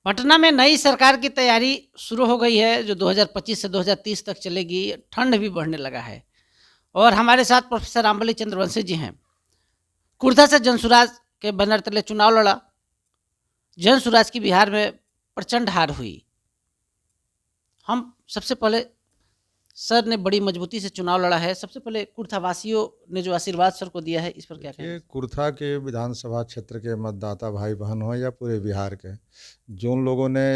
पटना में नई सरकार की तैयारी शुरू हो गई है जो 2025 से 2030 तक चलेगी। ठंड भी बढ़ने लगा है और हमारे साथ प्रोफेसर रामबली चंद्रवंशी जी हैं। कुर्था से जनसुराज के बैनर तले चुनाव लड़ा। जनसुराज की बिहार में प्रचंड हार हुई। हम सबसे पहले सर ने बड़ी मजबूती से चुनाव लड़ा है। सबसे पहले कुर्था वासियों ने जो आशीर्वाद सर को दिया है, इस पर क्या कहेंगे? ये कुर्था के विधानसभा क्षेत्र के मतदाता भाई बहन हो या पूरे बिहार के, जो लोगों ने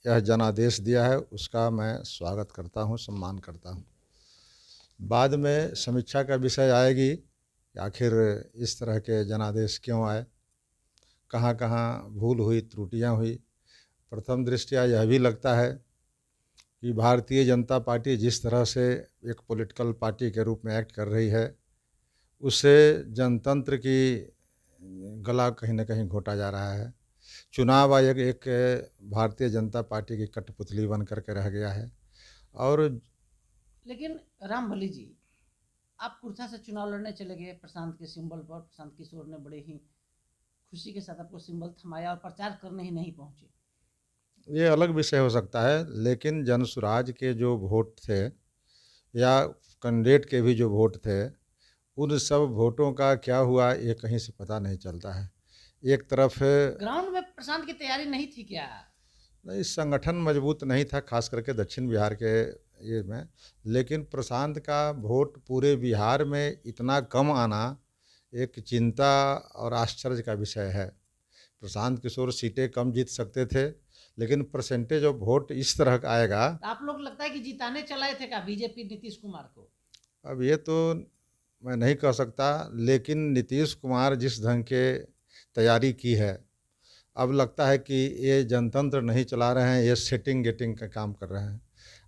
यह जनादेश दिया है उसका मैं स्वागत करता हूं, सम्मान करता हूं। बाद में समीक्षा का विषय आएगी कि आखिर इस तरह के जनादेश क्यों आए, कहाँ कहाँ भूल हुई, त्रुटियां हुई। प्रथम दृष्टया यह भी लगता है कि भारतीय जनता पार्टी जिस तरह से एक पॉलिटिकल पार्टी के रूप में एक्ट कर रही है, उससे जनतंत्र की गला कहीं न कहीं घोटा जा रहा है। चुनाव आयोग एक भारतीय जनता पार्टी की कठपुतली बन करके रह गया है। और लेकिन रामबली जी, आप कुर्था से चुनाव लड़ने चले गए प्रशांत के सिंबल पर। प्रशांत किशोर ने बड़े ही खुशी के साथ आपको सिंबल थमाया और प्रचार करने ही नहीं पहुंचे। ये अलग विषय हो सकता है, लेकिन जनसुराज के जो वोट थे या कैंडिडेट के भी जो वोट थे, उन सब वोटों का क्या हुआ ये कहीं से पता नहीं चलता है। एक तरफ ग्राउंड में प्रशांत की तैयारी नहीं थी क्या? नहीं, संगठन मजबूत नहीं था, खास करके दक्षिण बिहार के ये में। लेकिन प्रशांत का वोट पूरे बिहार में इतना कम आना एक चिंता और आश्चर्य का विषय है। प्रशांत किशोर सीटें कम जीत सकते थे, लेकिन परसेंटेज ऑफ वोट इस तरह का आएगा। आप लोग लगता है कि जिताने चलाए थे क्या बीजेपी नीतीश कुमार को? अब ये तो मैं नहीं कह सकता, लेकिन नीतीश कुमार जिस ढंग के तैयारी की है, अब लगता है कि ये जनतंत्र नहीं चला रहे हैं, ये सेटिंग गेटिंग का काम कर रहे हैं।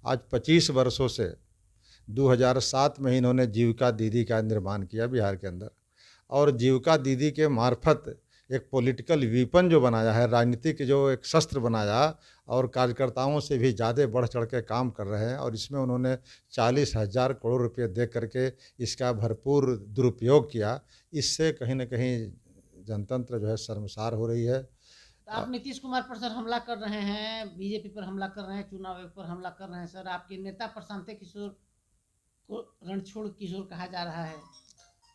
आज 25 वर्षों से 2007 में इन्होंने जीविका दीदी का निर्माण किया बिहार के अंदर, और जीविका दीदी के मार्फत एक पॉलिटिकल वीपन जो बनाया है, राजनीतिक जो एक शस्त्र बनाया, और कार्यकर्ताओं से भी ज़्यादा बढ़ चढ़ के काम कर रहे हैं। और इसमें उन्होंने 40,000 करोड़ रुपये दे करके इसका भरपूर दुरुपयोग किया। इससे कहीं न कहीं जनतंत्र जो है शर्मसार हो रही है। तो आप नीतीश कुमार पर सर हमला कर रहे हैं, बीजेपी पर हमला कर रहे हैं, चुनाव आयोग पर हमला कर रहे हैं। सर, आपके नेता प्रशांत किशोर को रणछोड़ किशोर कहा जा रहा है।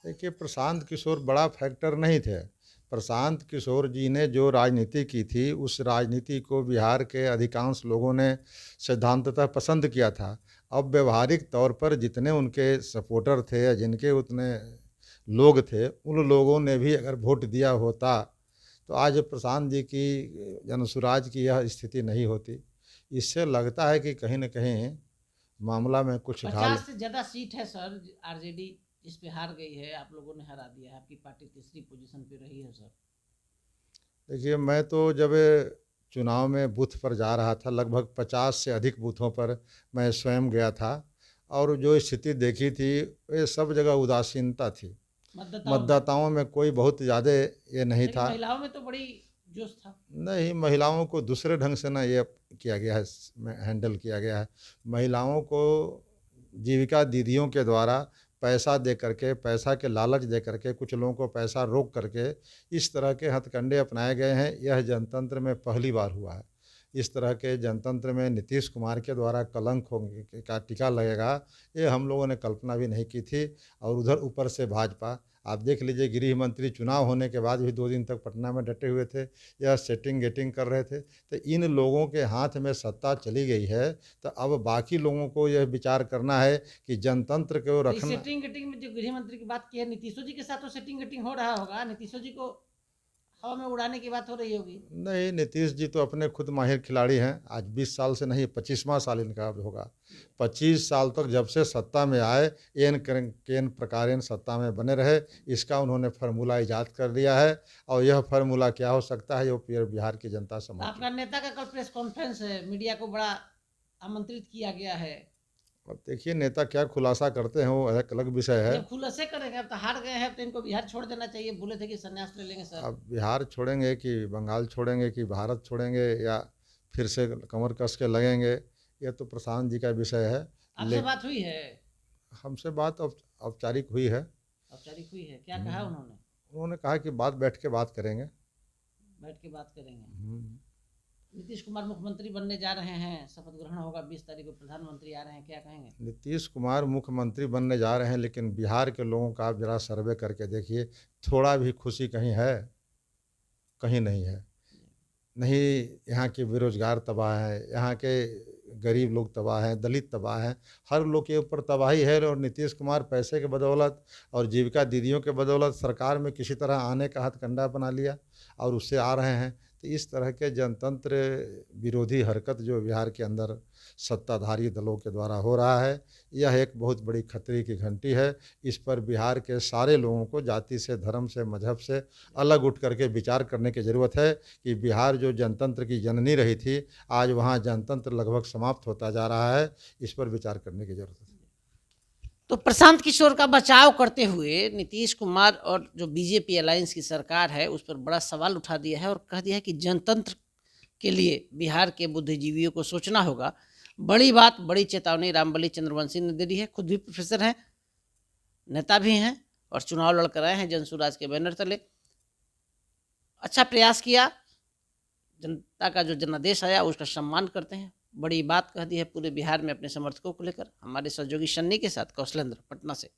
देखिए, प्रशांत किशोर बड़ा फैक्टर नहीं थे। प्रशांत किशोर जी ने जो राजनीति की थी, उस राजनीति को बिहार के अधिकांश लोगों ने सिद्धांततः पसंद किया था। अब व्यवहारिक तौर पर जितने उनके सपोर्टर थे या जिनके उतने लोग थे, उन लोगों ने भी अगर वोट दिया होता तो आज प्रशांत जी की, जनसुराज की यह स्थिति नहीं होती। इससे लगता है कि कहीं न कहीं मामला में कुछ घाल। 50 से ज्यादा सीट है सर आरजेडी जिस पे हार गई है। आप लोगों ने हरा दिया है, आपकी पार्टी तीसरी पोजीशन पे रही है सर। देखिए, मैं तो जब चुनाव में बूथ पर जा रहा था, लगभग 50 से अधिक बूथों पर मैं स्वयं गया था, और जो स्थिति देखी थी, ये सब जगह उदासीनता थी। मतदाताओं में कोई बहुत ज़्यादा ये नहीं लेकिन था। महिलाओं में तो बड़ी जोश था। नहीं, महिलाओं को दूसरे ढंग से ना ये किया गया है, हैंडल किया गया है। महिलाओं को जीविका दीदियों के द्वारा पैसा दे करके, पैसा के लालच दे करके, कुछ लोगों को पैसा रोक करके इस तरह के हथकंडे अपनाए गए हैं। यह जनतंत्र में पहली बार हुआ है। इस तरह के जनतंत्र में नीतीश कुमार के द्वारा कलंक होने का टीका लगेगा, ये हम लोगों ने कल्पना भी नहीं की थी। और उधर ऊपर से भाजपा, आप देख लीजिए, गृह मंत्री चुनाव होने के बाद भी 2 दिन तक पटना में डटे हुए थे, यह सेटिंग गेटिंग कर रहे थे। तो इन लोगों के हाथ में सत्ता चली गई है, तो अब बाकी लोगों को यह विचार करना है कि जनतंत्र को रखना। सेटिंग गेटिंग में जो गृह मंत्री की बात की है, नीतीशो जी के साथ तो सेटिंग गेटिंग हो रहा होगा। नीतीशो जी को हवा में उड़ाने की बात हो रही होगी। नहीं, नीतीश जी तो अपने खुद माहिर खिलाड़ी हैं। आज 20 साल से नहीं, 25वां साल इनका अब होगा। 25 साल तक जब से सत्ता में आए, केन प्रकारेण सत्ता में बने रहे, इसका उन्होंने फार्मूला ईजाद कर दिया है। और यह फार्मूला क्या हो सकता है, ये बिहार की जनता समझ आपका नेता का कल प्रेस कॉन्फ्रेंस है, मीडिया को बड़ा आमंत्रित किया गया है। अब देखिए, नेता क्या खुलासा करते हैं वो एक अलग विषय है। जब खुलासे करेंगे, अब तो हार गए हैं, तो इनको बिहार छोड़ देना चाहिए। बोले थे कि संन्यास ले लेंगे सर। अब बिहार छोड़ेंगे कि बंगाल छोड़ेंगे कि भारत छोड़ेंगे, या फिर से कमर कस के लगेंगे, ये तो प्रशांत जी का विषय है। आपसे बात हुई है? हमसे बात औपचारिक हुई है। औपचारिक हुई है, क्या कहा उन्होंने? उन्होंने कहा कि बैठ के बात करेंगे। बैठ के बात करेंगे। हम्म। नीतीश नीतीश कुमार मुख्यमंत्री बनने जा रहे हैं, शपथ ग्रहण होगा 20 तारीख को, प्रधानमंत्री आ रहे हैं, क्या कहेंगे? नीतीश कुमार मुख्यमंत्री बनने जा रहे हैं, लेकिन बिहार के लोगों का आप जरा सर्वे करके देखिए, थोड़ा भी खुशी कहीं है? कहीं नहीं है। नहीं, यहाँ के बेरोजगार तबाह हैं, यहाँ के गरीब लोग तबाह हैं, दलित तबाह हैं, हर लोग के ऊपर तबाही है। और नीतीश कुमार पैसे के बदौलत और जीविका दीदियों के बदौलत सरकार में किसी तरह आने का हथकंडा बना लिया और उससे आ रहे हैं। तो इस तरह के जनतंत्र विरोधी हरकत जो बिहार के अंदर सत्ताधारी दलों के द्वारा हो रहा है, यह एक बहुत बड़ी खतरे की घंटी है। इस पर बिहार के सारे लोगों को जाति से, धर्म से, मजहब से अलग उठ करके विचार करने की ज़रूरत है कि बिहार जो जनतंत्र की जननी रही थी, आज वहाँ जनतंत्र लगभग समाप्त होता जा रहा है। इस पर विचार करने की ज़रूरत है। तो प्रशांत किशोर का बचाव करते हुए नीतीश कुमार और जो बीजेपी अलायंस की सरकार है उस पर बड़ा सवाल उठा दिया है और कह दिया है कि जनतंत्र के लिए बिहार के बुद्धिजीवियों को सोचना होगा। बड़ी बात, बड़ी चेतावनी रामबली चंद्रवंशी ने दे दी है। खुद भी प्रोफेसर हैं, नेता भी हैं और चुनाव लड़कर आए हैं जनसुराज के बैनर तले। अच्छा प्रयास किया, जनता का जो जनादेश आया उसका सम्मान करते हैं। बड़ी बात कह दी है पूरे बिहार में अपने समर्थकों को लेकर। हमारे सहयोगी सन्नी के साथ कौशलेंद्र, पटना से।